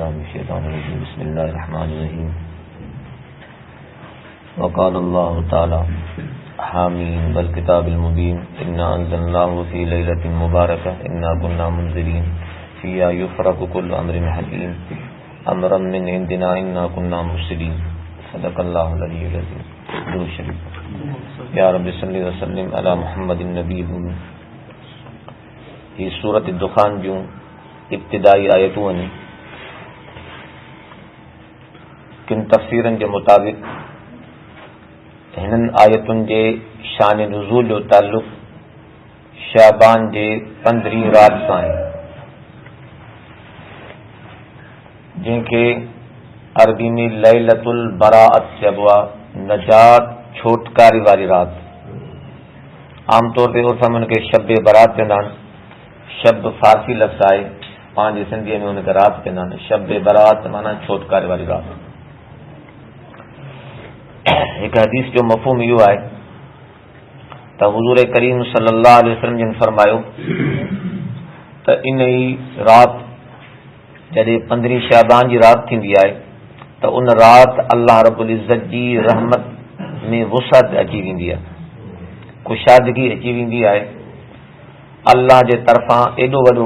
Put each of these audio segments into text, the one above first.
بالله من الشيطان الرجيم بسم الله الرحمن الرحيم وقال الله تعالى حامين والكتاب المبين إنا أنزلناه في ليلة مباركة إنا كنا منذرين فيها يفرق كل أمر حكيم أمرا من عندنا إنا كنا مرسلين صدق الله العلي العظيم. درود شریف. یا رب صلی وسلم علی محمد النبی. یہ سورۃ الدخان جوں ابتدائی آیتوں ہیں کن تفسیرن کے مطابق ہنن آیتن جے شان نزول جو تعلق شعبان جے 15 رات سان جن کے عربی میں لیلۃ البراءت چبوا نجات چھوٹکاری والی رات. عام طور پہ عرف ان کے شب برات کے نام شب فارسی لفظ آئے پانچ سندھی میں ان کے رات کے نام شب برات مانا چھوٹکاری والی رات. ایک حدیث جو مفہوم یوں آئے تو حضور کریم صلی اللہ علیہ وسلم جن فرمایا تو ان رات جدے 15 شعبان کی رات تھی آئے تو ان رات اللہ رب العزت کی رحمت میں وسعت اچی ویندی ہے، کشادگی اچی ویندی ہے. اللہ جے طرفاں ایڈو وڈو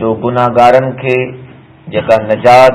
جو گناہگارن کے جکا نجات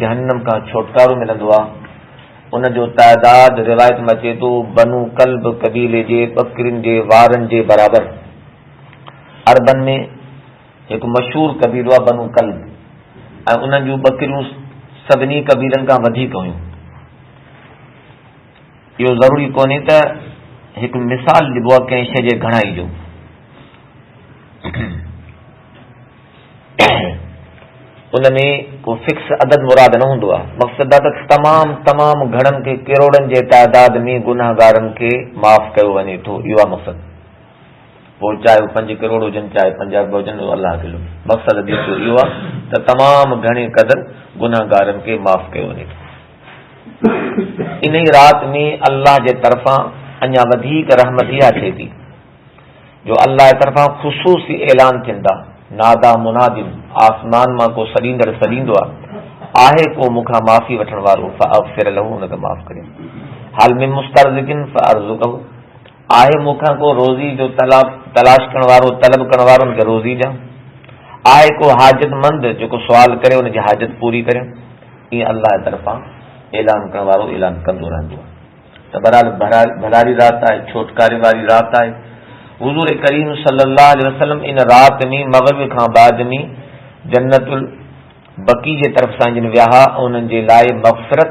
جہنم کا چھٹکارو ملندو ہے. ان جو تعداد روایت میں اچے تو بنو کلب قبیلے جے بکرین جے وارن جے برابر. عربن میں ایک مشہور قبیلو ہے بنو کلب، ان جو بکریوں سبنی قبیلن کا ودھیک ہوئیں. یہ ضروری کونے تا ایک مثال ڈبو ہے کنہیں شے جے گھنائی جو ان میں کو فکس عدد مراد نہ ہوندو ہے. مقصد ہے تمام گھڑن کے کروڑن جے تعداد میں گناہگارن کے معاف کیو ونے تو یہ مقصد. وہ چاہے 5 کروڑ ہوجن چاہے 50 ہوجن اللہ کے مقصد دیکھو یہ تو تمام گھنے قدر گناہگارن کے معاف کیو ونے. ان رات میں اللہ جے طرفاں اñا ودھیک رحمت یہ اچے تھی جو اللہ جے طرفاں خصوصی اعلان تھیندا نادا منادن آسمان ماں کو سڑیندڑ سڑیندو آہے کو مکھا معافی وٹھن وارو فاغفر له ان کا معاف کرے. حال میں مسترزقن فارزقه آہے مکھا کو روزی جو تلاش کرن وارو طلب کرن وارو ان کے روزی جا. آئے کو حاجت مند جو کو سوال کرے ان کی حاجت پوری کرے. یہ اللہ کی طرفاں اعلان کرن وارو اعلان کندو رہندو. تو برحال بھلاری رات آئے چھوٹکاری والی رات آئے. حضور کریم صلی اللہ علیہ وسلم ان رات میں مغرب کھان بعد میں جنت البقی جے طرف سان جن ویہا انہن جے لائے مغفرت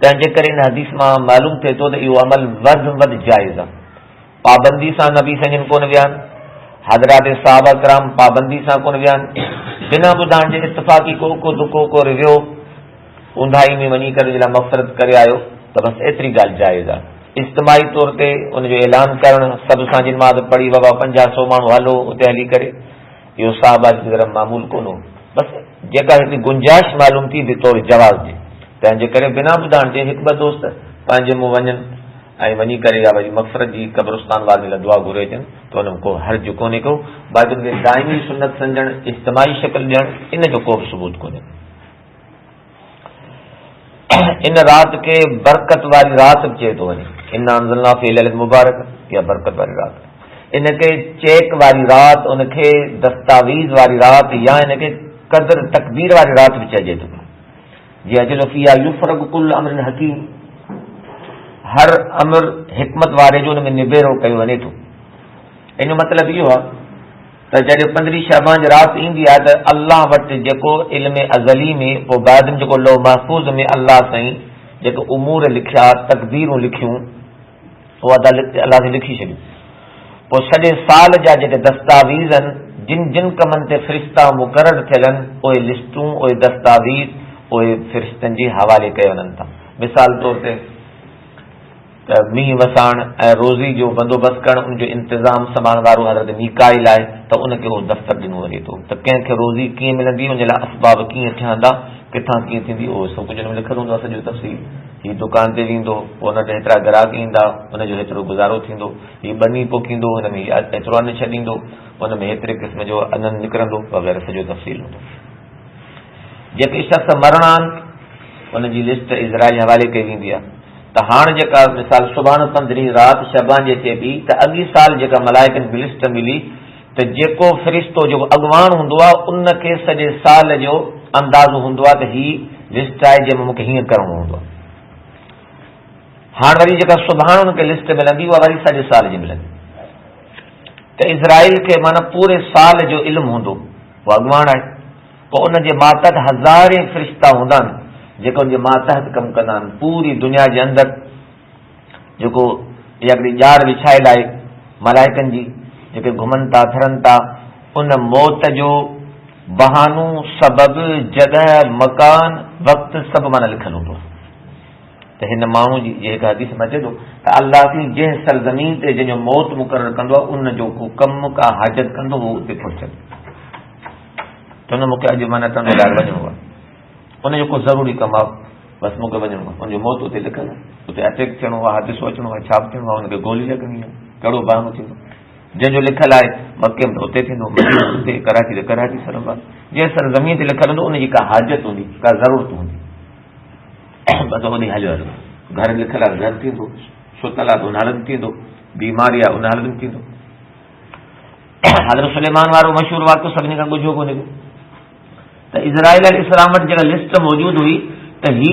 تنجے کرے ان حدیث میں معلوم تھے تو یہ عمل ود جائز ہے. پابندی سان نبی سنجن کون ویان، حضرات صحابہ کرام پابندی سان کون ویان، بنا بدان جے اتفاقی کو دکو کو رویو اندھائی میں ونی کر جلا مغفرت کرے آیو تو بس ایتری گال جائز ہے. اجتماعی طور تے ان جو اعلان کرن سب سان جن نماز پڑھی بابا 50-100 مانو ہلو اتنے ہلی کرے یہ صحابہ کی طرف معمول کونو. بس جیکا اتنی گنجائش معلوم تھی بطور جواز جی تنجے کرے بنا بدان جے ایک دوست پانچ مو ونجن ونی کرے یا وری مغفرت جی قبرستان والے لا دعا گھرے جن تو ان کو حرج کونے کو بعد میں دائمی سنت سمجھن اجتماعی شکل ڈیڑ ان جو کو ثبوت کونے. ان رات کے برکت والی رات چے تو ونی ان انزلنا فی لیلۃ مبارک یا برکت والی رات ان کے چیک والی رات ان کے دستاویز والی رات یا ان کے قدر تکبیر والی رات بھی چاہیے تو جی اجل فیہا یفرق کل امر حکیم ہر امر حکمت والے جو ان میں نبیرو کیو ونے تو. ان مطلب یہ ہے تو جب 15 شعبان رات ایندی ہے تو اللہ وٹ جکو علم ازلی میں وہ بعد میں جکو لوح محفوظ میں اللہ سائیں جکو امور لکھیا تقدیروں لکھیوں وہ اللہ سے لکھی چھڑی وہ سجے سال جا جکے دستاویز جن کمن تے فرشتہ مقرر تھلن اوے لسٹوں اوے دستاویز اوے فرشتن جی حوالے کئے ونن تا. مثال طور تے می وسان روزی جو بندوبست کرن ان جو انتظام سنبھال وارو حضرت میکائیل آئے تو ان کے وہ دفتر ڈنو ونے تو کہیں کہ روزی کییں ملندی ان جے اسباب کییں ٹھہندا کتھاں کییں تھیندی او سب کچھ ان میں لکھل ہوندا سجو تفصیل ہی دکان تے ویندو پوء ان تے ایترا گراہک ایندا ان جو ایترو گزارو تھیندو ہی بنی پوکیندو ان میں ایترو ان چھڈیندو ان میں ایترے قسم جو انن نکرندو وغیرہ سجو تفصیل ہندو جيڪي شخص مرڻان ان جي لسٽ اسرائيل حوالے کي ويندي آهي ته هاڻ جيڪا مثال سبحان 15 رات شبان جي چي بي ته اڳي سال جيڪا ملائڪن کي لسٽ ملي ته جيڪو فرشتو جو اڳواڻ هوندو آهي ان کي سڄي سال جو اندازو هوندو آهي ته هي لسٽ آهي جنهن ۾ مونکي هيئن ڪرڻو هوندو آهي ہاں وری جگہ سبحان ان کے لسٹ ملندی وہ وری سجے سال جی ملندی تے اسرائیل کے مانا پورے سال جو علم ہوندو وہ اڳواڻ ہے تو ان جے ماتحت ہزاریں فرشتہ ہوندا جيڪو ان جے ماتحت کم کندا پوری دنیا جے اندر جيڪو هڪڙي ڄار وڇائل آهي ملائڪن جي جيڪي گھمن تا پھرن تا ان موت جو بہانو سبب جگہ مکان وقت سب مانا لکھل ہوندو تو ہن مانو جی یہ حدیث میں اچے تو اللہ کی جن سرزمین تے جن موت مقرر کندو ان جو کو کم کا حاجت کندو وہ تے پہنچے تو نہ مکہ اج مانا تن ڈار وجو ان جو کو ضروری کم بس مکہ وجو ان جو موت تے لکھل تے اٹیک چنو حادث وچنو چھاپ تھنو ان کے گولی لگنی کڑو بہانو تھندو جن جو لکھل ہے مکے میں ہوتے تھندو تے کراچی تے کراچی سربا جے سرزمین تے لکھل ان جی کا حاجت ہوندی کا ضرورت ہوندی بس وہی ہلو گھر لکھل ہے گھر تھیندو سوتل ہے انهارن تھیندو بیماری ہے انهارن تھیندو حضرت سلیمان وارو مشہور واقعو سڀني کان ٻڌو ڪوني ته اسرائيل عليه السلام وٽ جيڪا لسٽ موجود هئي ته هي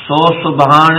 سو سبحان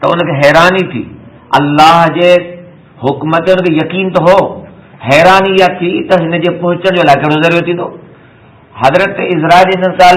ته ان کي حيراني ٿي الله جي حڪم تي ان کي يقين ته هو حیرانی یا تھی تو ہن جے پہنچن جو لاءِ کہڑو ذریعو تھیندو حضرت اسرائیل ان سال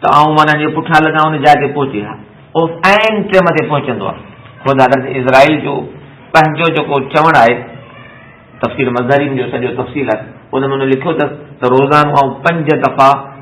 تو آؤں مانا جے پٹھا لگا ان جا کے پہنچي اس عین ٹائم تے پہنچندو خود حضرت اسرائیل جو پنهنجو جو چوڻ ہے تفسیر مظہرین جو سجو تفصیل ہے ان میں لکھو تو روزانو 5 دفعہ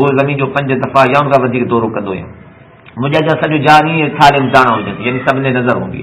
روز زمین جو 5 دفعہ یا ان کا وڌيڪ دورو کندو مجھے جو سجو جانی ٿالم دانا ہوجن یعنی سب نے نظر ہوندی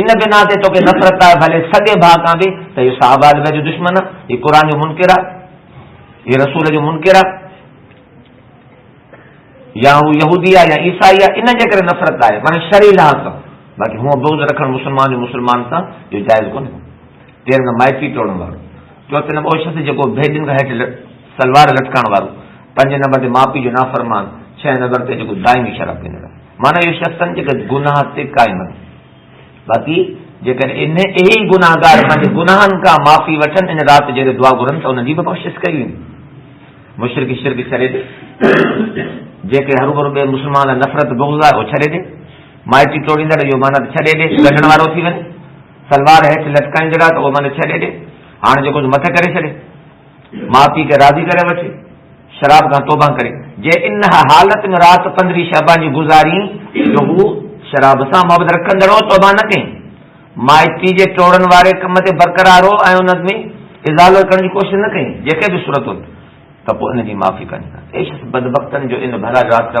ان بنا تے تو کہ نفرت ہے بھلے سگے بھا کا بھی تو یہ صحابہ جو دشمن ہے، یہ قرآن جو منکر ہے، یہ رسول جو منکر ہے، یا وہ یہودی ہے یا عیسائی ہے، ان جے کرے نفرت ہے مانے شرعی لحاظ کا. باقی ہوں بغض رکھن مسلمان کا جو جائز کو نہیں. تیرے نہ مائٹی ٹوڑن والو، چوتھے نمبر شخص جو بھیجن کا ہیٹ سلوار لٹکان والو، پنج نمبر تے ماں پی جو نافرمان، چھ نمبر تے جو دائمی شراب پیندڑ. مانا یہ شخصن جو گناہ تے قائم ہے. باقی جے یہی گناہگار پنج گناہن کا معافی وٹھن ان رات جے دعا گھرن تو ان جی بھی بخشش کئی. مشرک شرک چھڑے دے، جے کہ ہر بھرو بے مسلمان نفرت بغض ہے وہ چھڑے دے، مائٹی ٹوڑیندڑ جو مانا چھڑے دے، گڈن وارو تھی ونے، سلوار ہیٹھ لٹکائندڑ تو وہ مانا چھڑے دے. ہاں جو کچھ مت کرے چھڑے، ماں پی کے راضی کرے وٹھے، شراب کا توبہ کرے. جے ان حالت میں رات 15 شعبان جی گزاری تو وہ شراب سے محبت رکھندڑ توبہ نہ کہیں، مائٹی جے ٹوڑن وارے کم تے برقرار ہو ان میں ازالہ کرنے کی کوشش نہ کہیں جے بھی صورت ہو تو ان کی معافی کرنی. ایش بدبختن جو ان بھلا رات کا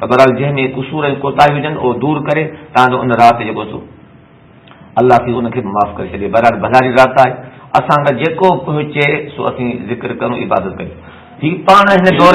تو برحال جن میں قصور کوتاہی ہوجن وہ دور کرے تاکہ ان رات جو سو اللہ کی ان کے معاف کر چھے. برحال بھلاری رات ہے اساں کا جیکو پہنچے سو اسی ذکر کروں عبادت کریں. ہی پان ہن دور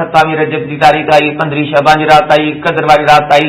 27 رجب کی تاریخ آئی، 15 شعبان کی رات آئی، قدر والی رات آئی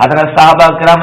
حضرت صحابہ کرام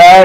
2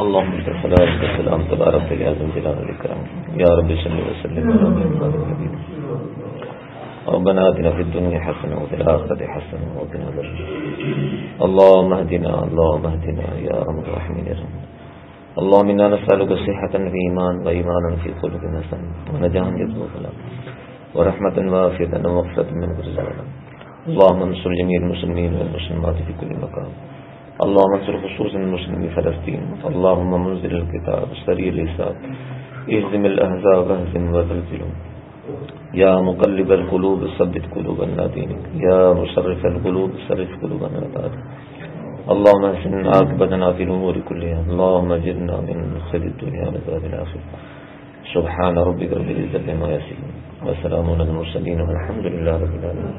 اللهم صل وسلم تبارك يا ذا الجلال والإكرام يا رب صل وسلم على محمد. ربنا آتنا في الدنيا حسنة وفي الآخرة حسنة وقنا عذاب النار. اللهم اهدنا يا أرحم الراحمين يا رب. اللهم إنا نسألك صحة في إيمان وإيمانا في قلوب حسن ونجاة يرزق الخلاق ورحمة وافية ومغفرة من كل ظالم. اللهم انصر جميع المسلمين والمسلمات في كل مكان. اللهم انصر خصوصا المسلمين في فلسطين. اللهم منزل الكتاب سريع الحساب اهزم الأحزاب واهزم وزلزلهم. يا مقلب القلوب ثبت قلوبنا دينك. يا مصرف القلوب صرف قلوبنا طاعتك. اللهم احسن عاقبتنا في الأمور كلها. اللهم اجرنا من خزي الدنيا وعذاب الآخرة. سبحان ربك رب العزة عما يصفون وسلام على المرسلين والحمد لله رب العالمين.